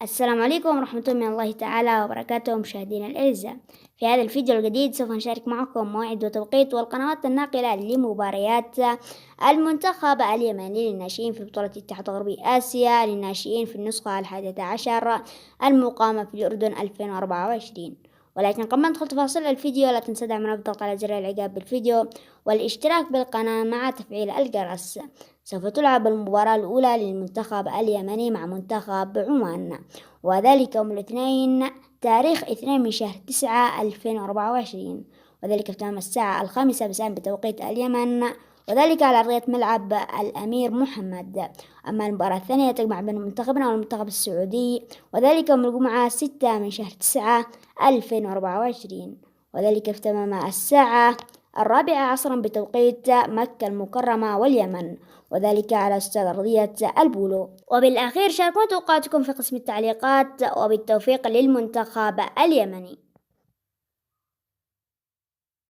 السلام عليكم ورحمة الله تعالى وبركاته مشاهدينا الأعزاء. في هذا الفيديو الجديد سوف نشارك معكم موعد وتوقيت والقنوات الناقلة لمباريات المنتخب اليمني للناشئين في بطولة اتحاد غربي آسيا للناشئين في النسخة 11 المقامة في الأردن 2024. ولكن قبل ما ندخل تفاصيل الفيديو لا تنسى دعمنا بالضغط على زر الإعجاب بالفيديو والاشتراك بالقناة مع تفعيل الجرس. سوف تلعب المباراة الأولى للمنتخب اليمني مع منتخب عمان، وذلك يوم الاثنين تاريخ 2 من شهر 9 2024، وذلك في تمام الساعة 5 مساء بتوقيت اليمن، وذلك على أرضية ملعب الأمير محمد. أما المباراة الثانية تجمع بين منتخبنا والمنتخب السعودي، وذلك يوم الجمعة 6 من شهر 9 2024، وذلك في تمام الساعة 4 عصرا بتوقيت مكة المكرمة واليمن، وذلك على استاد أرضية البولو. وبالأخير شاركوا توقعاتكم في قسم التعليقات، وبالتوفيق للمنتخب اليمني.